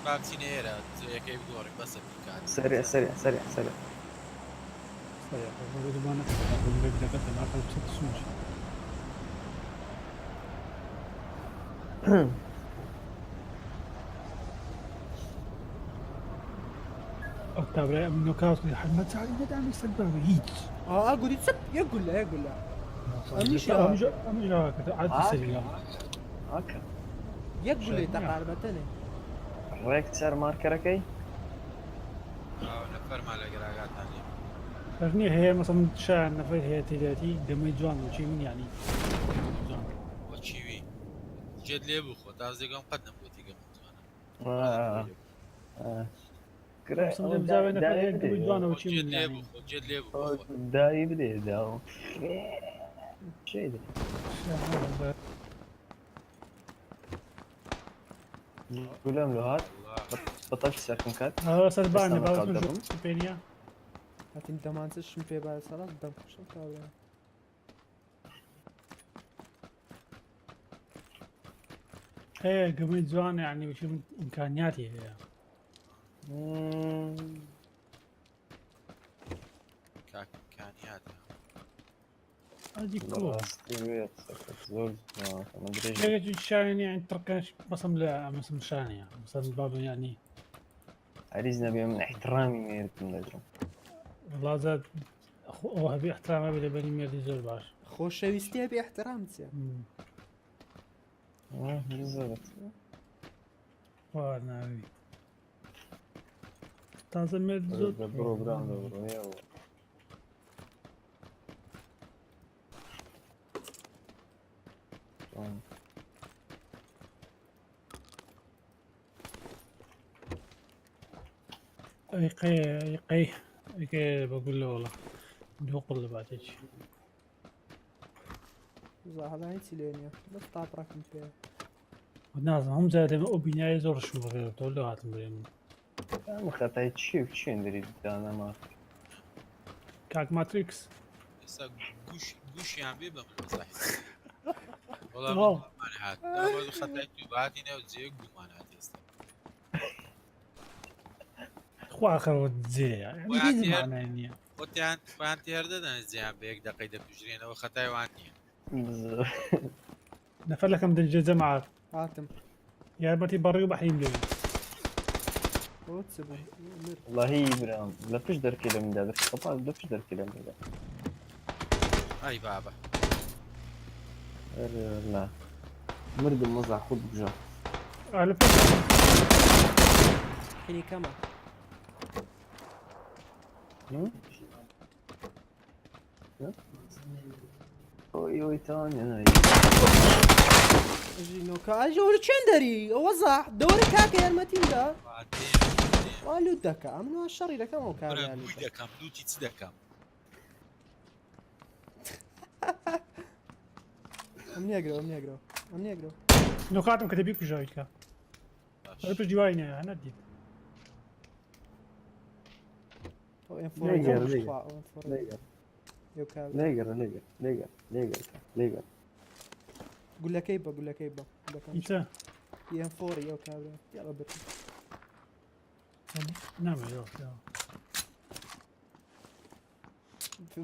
باکسینە ئێرە یەکەی بگۆڕی بەسە بیکات سريع سريع سريع سريع. سريع بقول ما نكتب اقول لك دقت الاخر بست سوش اكتب من نوكاوت محمد سعد دعم يستقبل هيج اقول يتسب يقول له امشي عاد سريع هاكا يقول لي تقاربتني ريك سر ماركركي نەفەرما لە گەراگاتانی فهمني هي مثلا شان نفر هي تلاتي دمي جوان وشي من يعني جوان بۆ چیوی جێت لێ بخۆ تازێگەم قەت نەبووتی گەم جوانە مثلا بزاوية نفر هي دمي جوان وشي جێت من لێ يعني بخۆ جێت لێ بخۆ داي بدي داو شيء ده قول لهم له هات بطلت ساكن كات اه سلباني بس أنا بعرف قدرهم. شو بينيا هات انت ما انساش في بعد صلاة دم خشم كابرا هي دمي جوان يعني وشي من امكانياتي هي کاکانیات هذه كول خلاص تيويت سكت زول ما ادري هي شان يعني تركش بصم لا مثلا شانية مثلا باب يعني عريزنا بيها من احترامي ميركم لازم والله زاد وهبي احترامه بلا بني ميردي زول باش خوش شويستي باحترام تسيا بالضبط وانا تازه ميردي زول البروجرام ده اي بقول له والله دوق اللي بعد هيك زعل هاي سيلينيا بس طابرك انت والناس هم زاد او بنايه زور شو غير تقول له هات المريم انا خطيت شي ندري انا ما كاك ماتريكس ئێستا گوشیان بێ بە من بەزاحی وەڵام تمام. گومان هات داوە خەتای تو بهاتی ناو جێ گومان هات ئێستا خو اخر ودزي يعني ويعني معناه يعني خۆیان تێر دەدەن جیان بە یەک دقەی دەپژرێنەوە خەتای وان نییە نفر لك من الجزء معك هاتم يا بتي بري وبحرين لي واتسب مر والله هي برام لا تقدر كده من ده خطأ لا تقدر كده من ده ئای بابە لا مرد المزع خد بجا على فكره حيني كما اوي تاني انا اجي نوكا اجي ورا تشندري وضح دوري كاكا يا المتين ده والو دكا من الشر لك مو كاكا گوی دەکەم دووتی چ دەکەم امني اقرا نقاطهم كتبيك وجايك انا بجي واينه انا دي او ليجر يو كاكا ليجر قول لك كيبه انت يا فوري يو كاكا يلا بت نعم يلا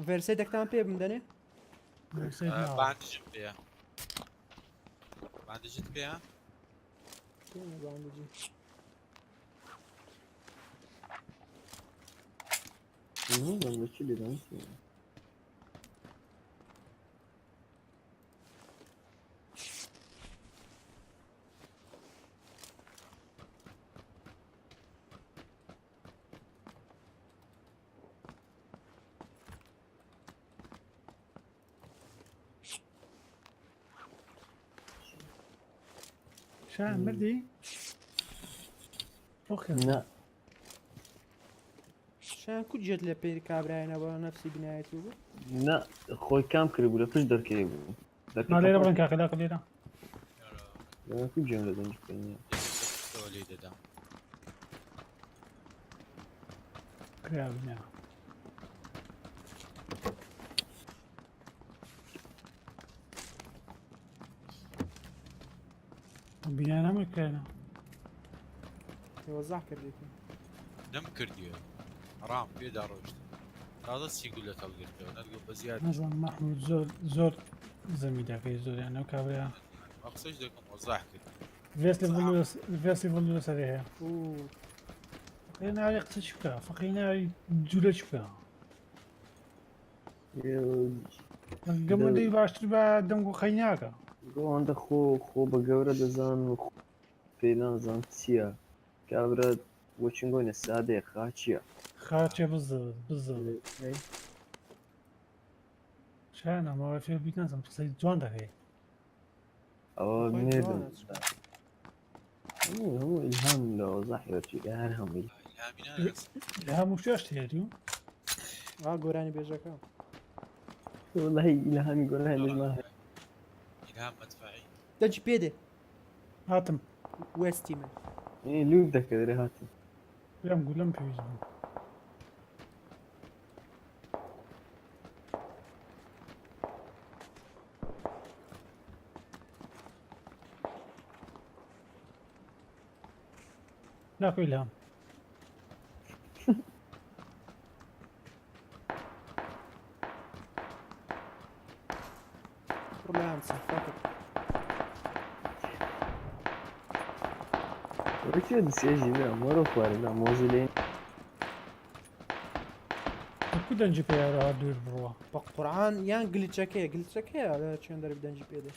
فيرسيدك تام بي بمدني باندژم پێە باندژت پێە لما تشيلي ده شان مردي اوكي لا شان كنت جت لي بير كابراينا بو نفسي بنايتي بو لا خوي كام كريبو لا تقدر كريبو ما لينا برنكا خلاك لينا كل جملة دنج بيني تۆلی دەدەم كرابنا بنانا مكانا وضح كرديتي نم كرديو حرام بيدا روشت هذا يقول لك القرد انا تقول بزياده نظام محمود زور زمي داكي زور يعني كابريا اقصد لكم وضح كردي فيس ليفل سريع اوه فقينا على قتشفكا فقينا جولة شفكا قبل دي باش تبع دمكو خيناكا گۆ ئەوەندە خۆ بە گەورە دەزان و پێ نازان چییە کابرا وەچنگۆنە سادەیە خاچییە خاچه بالضبط شانا ما في بيت نازم تصيد جوان داكي ئەوە خۆی نێدم جوانە. هەموو ئیلهام لە وەزاحیەتی هەر هەمووی الهامنا لها مشاش تهديو گۆرانی بێژەکە والله ئیلهامی گۆرە لەژما الهام مدفعي دەجی پێدێ هاتم وێستی من لوک دەکەدرێ هاتم لم قول في وجهي لا في إلهام پڕلیان سەفاتت وەچێ دسێژی مۆرە خوارەدا مۆزی لێ كل دنجي في هذا دور بروا بە قورعان یان گلچەکەیە لە چێن دەرە بدەنجی پێدێ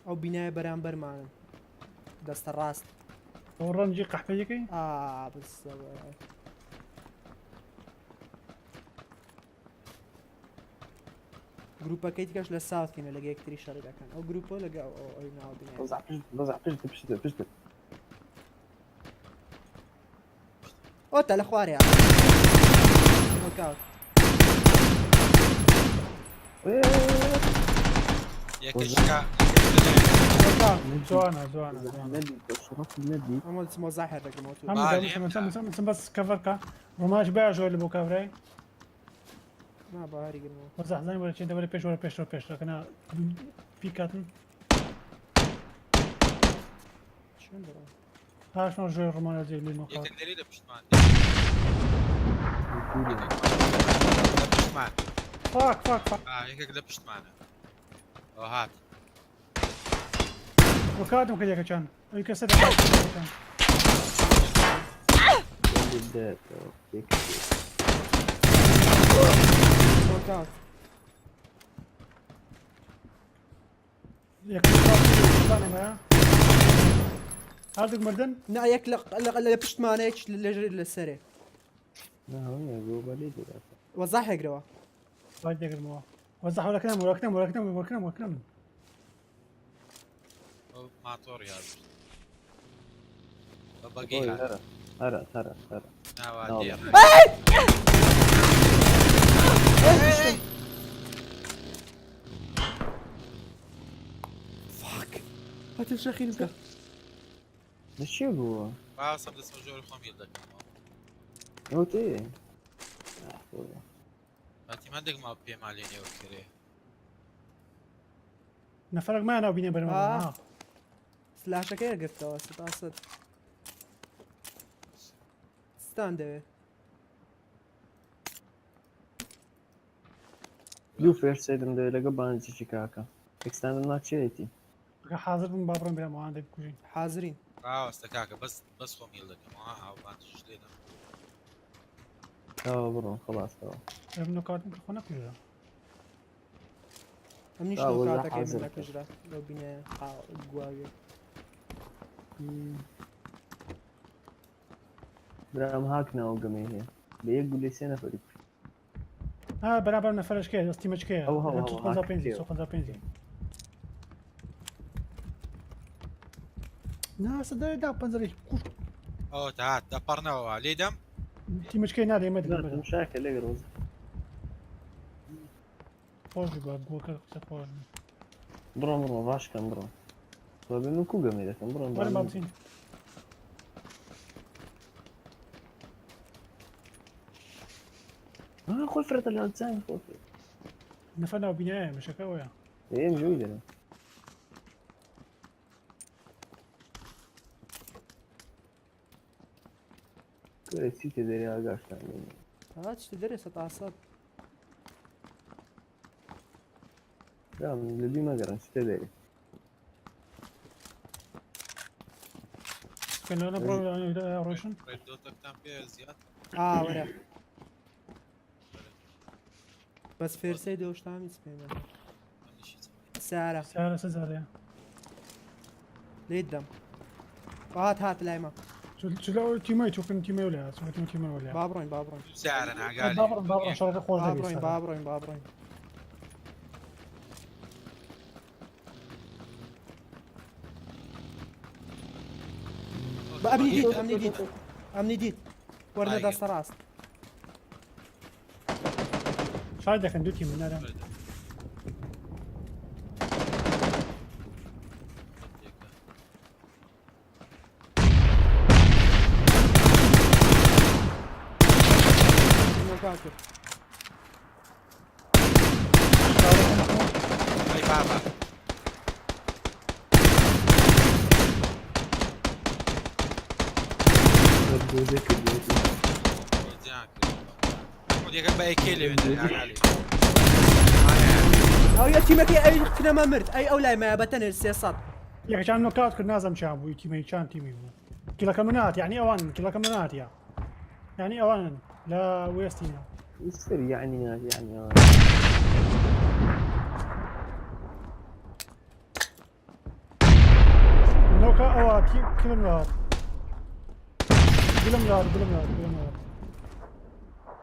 ئەو بینایە بەرامبەرمانن دەستە ڕاست ورنجي قحبيكي بسەوە گروپەکەی تکەش لە ساوتینە لەگە یەکتری شەڕی دەکەن ئەو گروپۆ لەگە ئەوی ناو بینایە بەزع پشت ئۆتە لە خوارێ يكشكا زوانا نەدی بەشڕەف نەدی ئەمە مۆزاحێر دەکەمەوە هم بس كفركا رماش باع جو اللي بو كافري نا باهاری گرمەوە وزح زين ولا شيء ولا بيش لكن في كاتن چۆن دەڕۆ هاش نو جو رمان زي اللي نقاط يكن دريده بشتمان بشتمان فاك يكك ده بشتمان هات وكادم كذا كان اي كسر كان بدات نۆکاوت يا هذاك مردن نا یەک لە پشتمانەیەک لە سەرێ گۆ بەلێ دەات وەزاح هێگرەوە باید دقیقه مو وزح ولا كلام ماتور يا بقيها هرا نوادي فاك هاتم شەخین بکە نشي بووە باصم اسمه جوري خم يدك ئەو تێ فاتي ما دق ما بي ماليني وكري نفرق معنا وبيني برا سلاشەکەی گرتەوە سپاست ستان دەوێ دوو فێرسێدم دەوێت لەگە بانجیی کاکە ئەکستانم ناچێتی حاضر بن بابرم بلا ما عندك كوجين حاضرین استكاكا بس خم يدك ما او بانتش لينا تاوا بڕۆن خلاصەوە ابن كارت ميكروفون كوجا ئەم نیش وەزاح کاتەکەی حاضر من نەکەژرا لەو بینایە گواوێ برام هاک ناو گەمەی هەیە بە یەک گولێ سێ نەفەری برابر نفرش كده استيمج كده هو سوق ذا بنزين سوق ذا بنزين ناس ده بنزلي كوش او تعال دبرنا ليدم استيمج كده نادي ما لا ادري مشاكل لێ ڕۆز فوز بقى جوكا سفوز بڕۆ ڕاشکەم بڕۆ بێن و کو گەمەی دەکەم ولا بڕۆن مابسين خۆی فرەتە لە زان خۆ نفنا بنايه مش هكاويا ئێم جووی دەرم گەورە چی تێ دەری ئاگاشتان لێنێ هات شتي دري 16 رام لەبی مەگەڕن چی تێ دەری كان انا برو روشن ڕێدۆتەکتان پێ زیاد ورا بس فيرسي دوش تامي سبينا سارة سعر سزاريا ليدم هات لايما شو لو تيمي توكن تيمي ولا سو تيمي ولا بابروين سعرن عقالي بابرن شرط خوش بابروين امني ديت ورنا داست راست شايد كان دوتي من هذا فاكر اي بابا بۆزێک وديك بقى كيلي من عقالي او يا تيمك اي اختنا ما مرت اي اولاي ما بتن السياسات يا كان نوكات كنا لازم شابو تيمي كان تيمي كلا كمنات يعني اوان كلا كمنات يعني اوان لا ويستينا يصير يعني نوكا اوات كلهم يار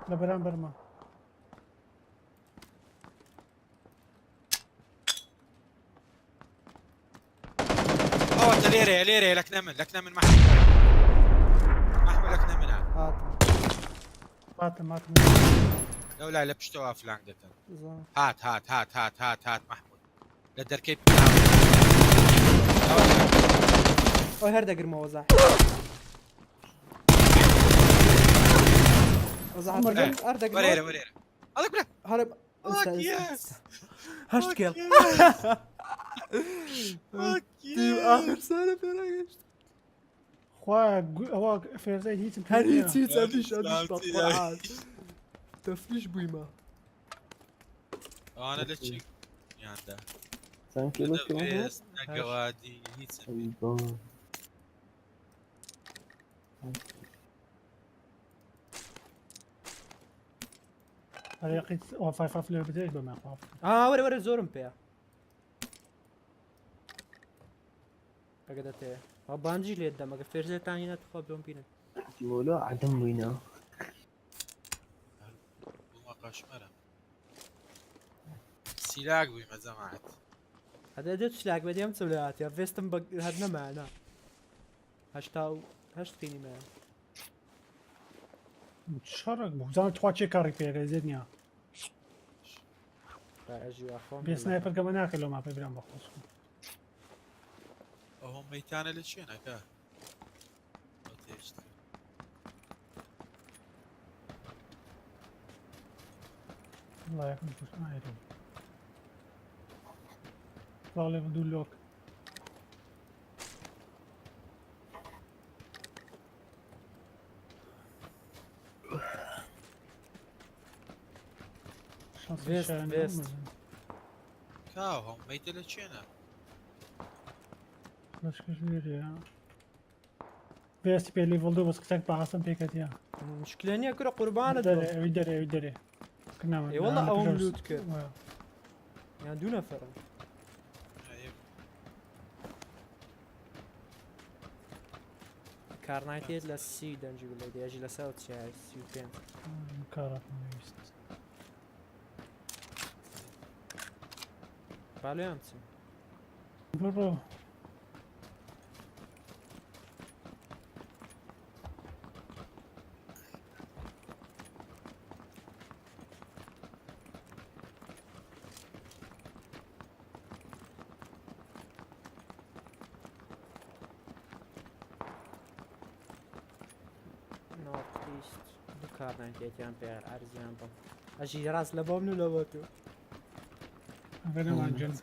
لا برام برما اوه ليري لك نمن محمود لك نمن هات مات لو لا لبشتوها فلان دتن زين هات محمود للدركيب او هردقر ما وزع هردقر وريرة هذاك بلا هرب هاشتكل اخر سنة في هو في زي هيت هل تفليش تطلعات تفليش بويما انا لتشي ياندا سانكي لك بس نقوادي هيت الله هذا لقيت او 5 لعبه بديش بما خاف وري زورم بيا اقدر بانجي لي قدام اقدر فيرزي تاني تخوف بهم بينا مولا عدم وينا وما قاشمرة سلاق بما زمعت هذا جت سلاق بدي امس ولا يا فيستم هدنا معنا هشتاو هشتيني معنا متشرق بوزان تخواتشي كاري بيري زدنيا اجي اخوان بي سنايبر كمان اكل لو ما في بلان بخصوص وهم ميتان لتشينا كا الله يكون في سنايبر والله بدون لوك فيست كاو هم ميت لتشينا بس كثير يا فيست بي ليفل 2 بس كتاك بعصم بيكت يا مشكلة اني اكره قربان يدري كنا اي والله اوم لوتك يعني دون فرق كارنايتيد للسي دنجي ولا دي اجي لساوت شاي سي بين كارت بالو امتي برو كارنايتيد بير ارزيان بم اجي راس لبوم لبوتو انا ما جن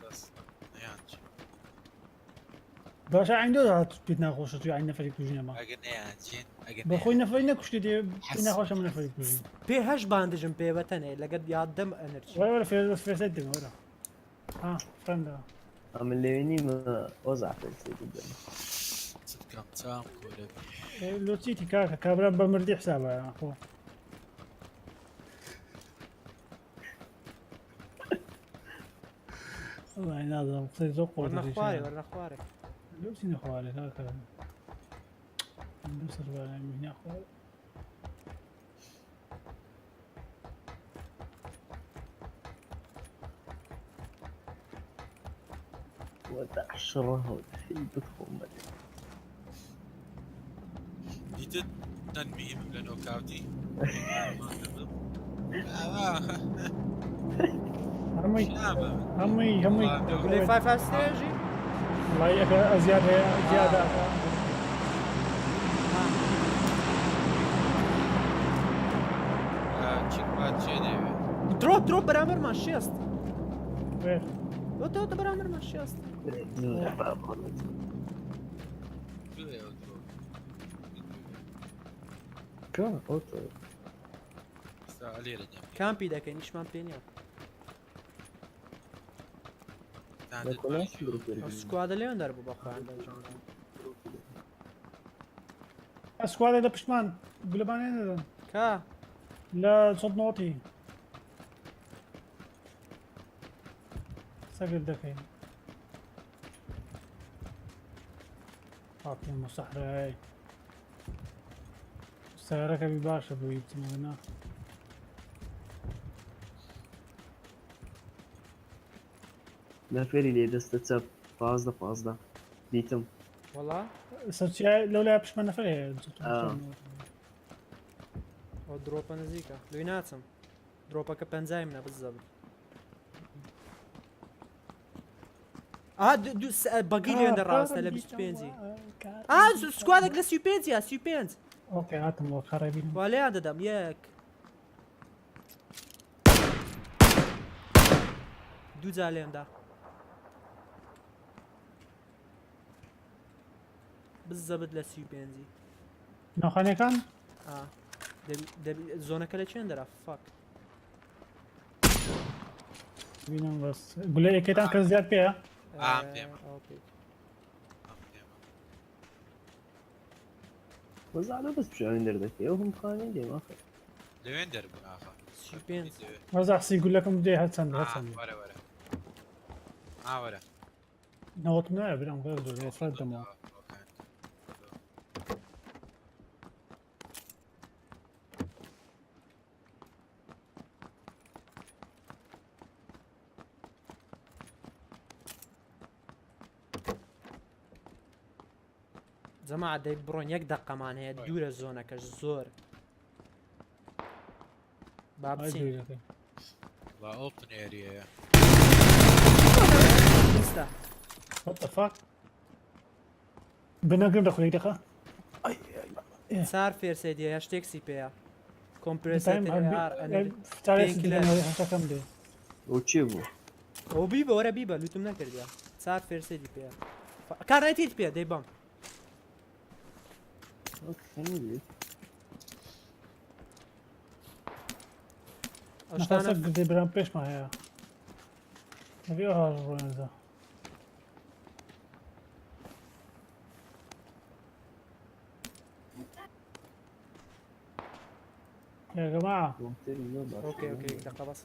نيانج باش عنده بيتنا خوش تو عندنا فريق توجينا ما اجي نيانجين بخوي نفري نكشتي دي انا خوش من نفري كوزي پێ هەش باندژم پێوەتەنێ لەگەت یاددەم ئەنرژی ولا في سد ولا ها فرندا عم الليني ما وزع في جدا كم تام كولا لو تيتي كاكا كابرا بمردي حسابها يا اخو والله نازل مصير زوق وەرنە خوارێ وەرنە خوارێ لو سين خوالي هكذا نوصل بقى من هنا خوالي وتعشره في بتخم جديد تنميم لنوكاوتي همي همي قولي 5 ستيجي والله يا زيادة تشيك بات شيء دروب بەرامبەرمان شێست وين تۆ بەرامبەرمان شێست كان اوتو کامپی دەکەین نیشمان پێ نییە سکوادە لێوان دەربوو بەخوایان دەژان اسكواد هذا بشمان قلبان هذا کا لا صوت نوطي سقل دكين عاطي المصحرة هاي السيارة كبي باشا بويبتنا هنا لا فيري لي دستة فازدة بيتم والله سوتشي لولا بشمان نفري ئەو درۆپە نزیکە لێی ناچم درۆپەکە پەنجای منە بزەبم بەگی لێن دەڕاستە لە 25 سکوادێک لە 35 اوكي هاتم لو خرابين وا لێیان دەدەم یەک دوو جا لێندا بزەبت لە 35 ناخاني كان زۆنەکە لە چێن دەرا فاک بينهم بس قول لي كيتان كان زياد فيها وزعنا بس مش عندنا دك يوم خانين دي ما اخر لوين درب اخر 35 وزع سي يقول لكم بدي هاتسن ورا ورا نوطنا بينهم غير زول يفرد دمو جەماعە دەی بڕۆن یەک دەقەمان هەیە دوورە زۆنەکەش زۆر با بچین لا اوبن اريا نیستە What the fuck بنقرب دخل يدخل چار فێرسێ دیە شتێکسی پێەیە کۆمپرسەر كم دي وتشيبو ئەو بیبە وەرە بیبە لوتم نەکردیا چار فێرسێدی پێەیە کارڕێتیت پێ دەی بەم نفسك قد برام بيش ما هي نبي هذا يا جماعة اوكي دقيقة بس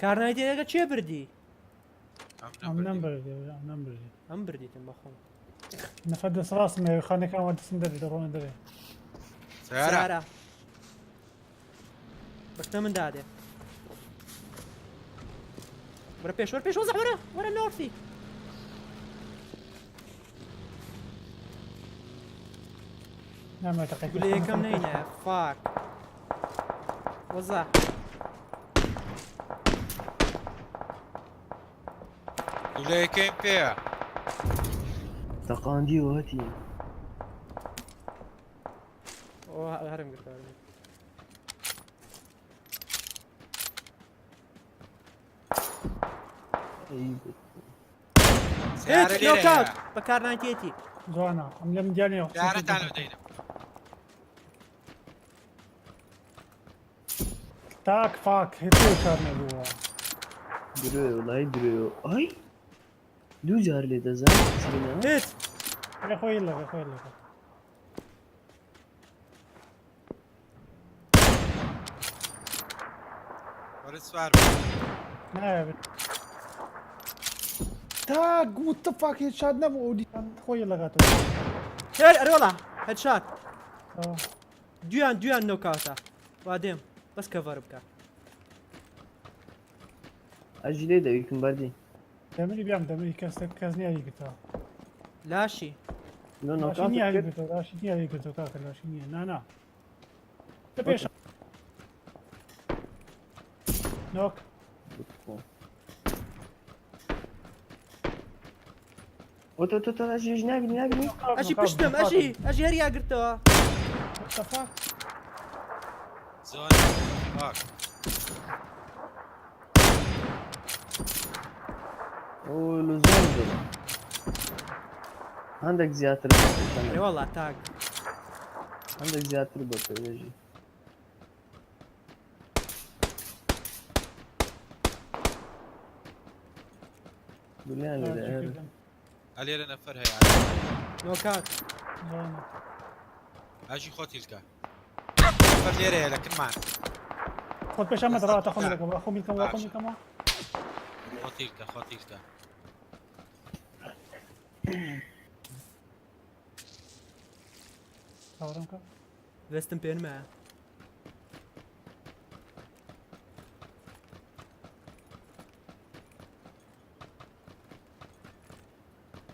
کارنایدێگە چێ بردی؟ ئەم بردیتم بەخۆم نەفەت دەست ڕاستمە خانەکانەوە دەستم دەبێت دەڕۆنە دەرێ سارە بەشتە من دادێ وەرە پێش وەزە وەرە نۆرتی نامێت تەقیق گولە یەکەم نەینە فاک وەزە ولا كاين فيها تقاندي وهاتي هرم قلت سيارة هيت ليرة نوك اوت يا. بكار 98 جوانا عم لم جاني سيارة تعالوا دينا. تاك فاك هيتو شارنا جوا درو والله درو اي دو جار لي دزان سينا هيت يا اخوي يلا يا اخوي يلا ورس فار. نعم تاك متفق هيت شاد نبو ودي اخوي يلا غاتو هير اري والله هيد شات اه دویان نوک اوتا وادم بس كفر بكا اجلي ده يمكن باردي دمري بيعم دمري كازني علي قلتها لاشي نو نو لاشيني علي كان قلتها لاشيني علي قلتها كاكا لاشيني نا تبيش نوك اوتو تو تو اجي نابني اجي بشتم اجي هريا قرتوا متفق زون فاك. او لزوم عندك زيادة اي والله تاج عندك زيادة ربط يجي بلان لا علي نفرها يعني. نوكات اجي خوتي الكا. نفر ليرة لكن معنا. خذ بيش احمد راه اخو ملكم اخو ملكم اخو ملكم خوتي الكا خوتي الكا. صورنك فيستن بين معه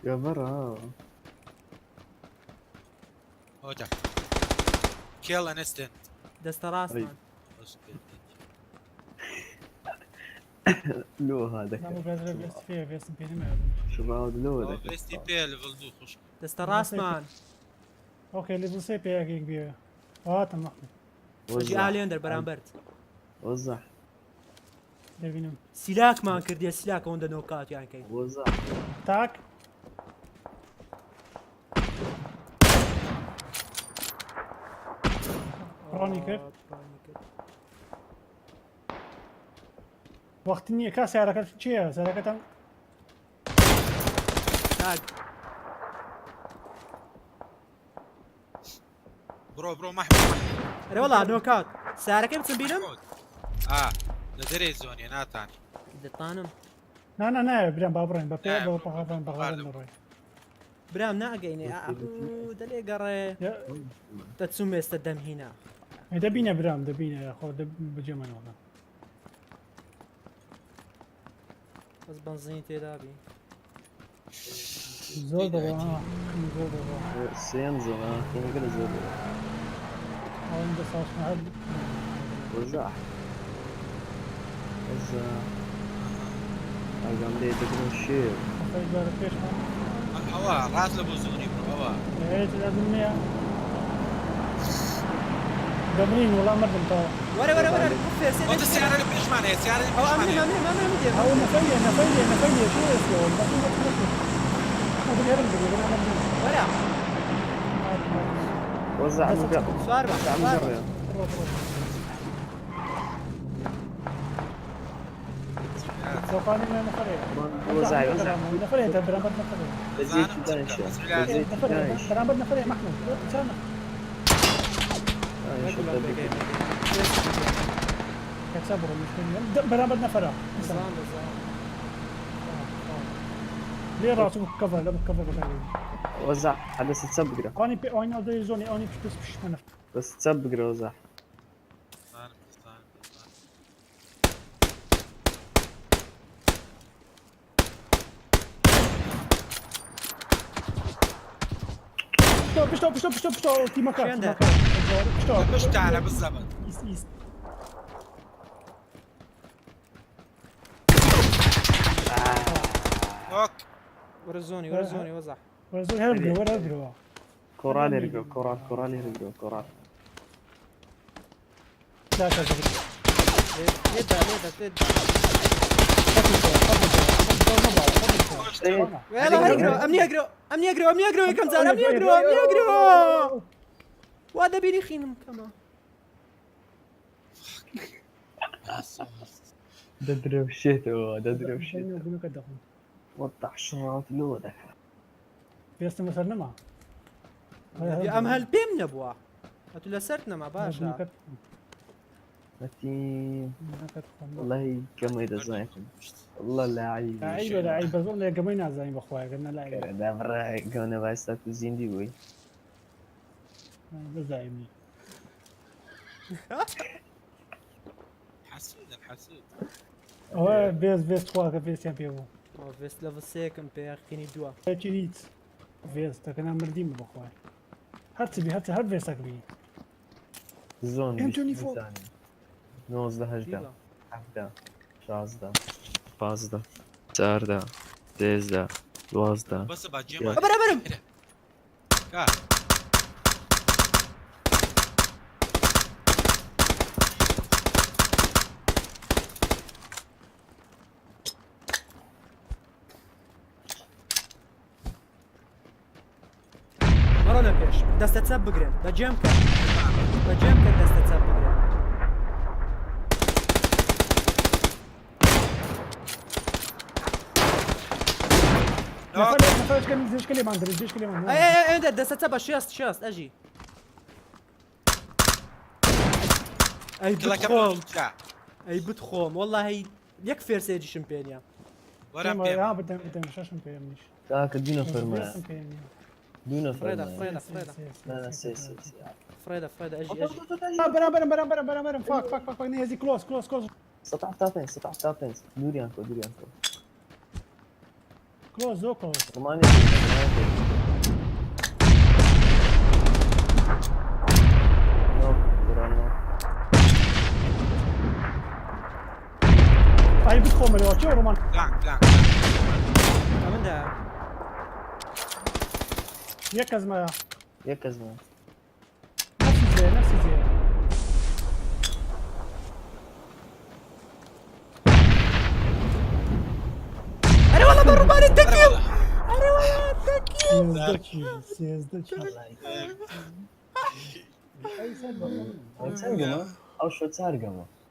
يا برا اوجا. كيل انستنت. دست راس أي. مان لو هذا لا مو بس بس فيه بس بيني شباب لو ذاك بيستي بي ليفل 2 خش. دست راس مان اوكي ليفل سي بي اكي كبير اه تمام اجي وزع الي اندر برامبرت وزع دبينم سلاك مان كردي سلاك اون نوكات يعني كاين وزع تاك كرونيكر وقت اني كاس حركات شيء حركات تاج برو محمود. اري والله نوكات سعره كم تنبينم ندري زوني ناتاني. دطانم نا برام بابرين نعم. بغادر روي برام ناقيني دلي قري تتسمي استدم هنا دبينا برام دبينا يا اخو دب بجمن والله بس بنزين تدابي زود والله زود والله سينزو كيف كده زود هون بس عشان وزع وزع قام لي تكون الشيء هذا فيش هوا راس لابو زوني برو هوا. ايه لازم يا دبرين والله ما دمت ورا انت السيارة اللي بيش معنا السيارة اللي او بيش امني معنا. امني هو نفيه شو اسمه ما بدي ارد ورا وزع سوار مجرد زوقاني من نفرين وزع نفرين برام بد نفرين لزيت دايش لزيت دايش برام بد نفرين محمود سامع كسبوا المشكلة برام بد نفرين ليه راسه كفر لا بكفر بتاعي وزع بس تسبق اني انا داي زوني اني مش منف بس تسبق وزع بشتو في مكان في عندك؟ مش تعالى بالضبط. ايست اوك. ورزوني وزع ورزول هربوا كورال يرجعوا كورال يرجعوا كورال لا تزبط يدا يلا هيجرو امني يجرو امني يجرو امني يجرو كم زار امني يجرو امني يجرو وهذا بيني خينم كمان ددرب شيتو ددرب شيتو وضح شنط لودك بيست مثلا ما يا ام هالبيم نبوا هاتوا لسرتنا مع باشا متين والله كم يدزايكم والله لعيب لعيب بس والله قمينا زي بخواي قلنا لعيب ده مرة كنا بايستات زين بوي بس زعيمي حسود هو بيز 3 بيز يامبيو فيست ليفل 5 بير خيني دوا تشينيت بيز تكنا مرديم بخواي هات بيز تكبي زون M24 نوزده هجده 17 16 15 14 13 12 بس بعد يا. جيم برم كا مرة بيش دست تسب جرين بجيم كان دست تسب جرين نفرج كان زيش كلمة عندنا زيش كلمة عندنا اي دست تسب شياست اجي اي كلا بتخوم كم اي بتخوم والله هي يكفي سيجي شمبينيا ورا يا بيم بدنا شاشن بيمنيش تاك دينا فرما دينا فريدا فرما فريدا لا لا سي فريدا اجي برا فاك نيزي كلوز سطع تابين دوريانكو كلوز رومانيا هاي بتخوم اللي واتشو رومان كلان من ده يكز ما يكزنا نفسي زي انا والله بالرومان التكييف ترجمة أو شو ترجمة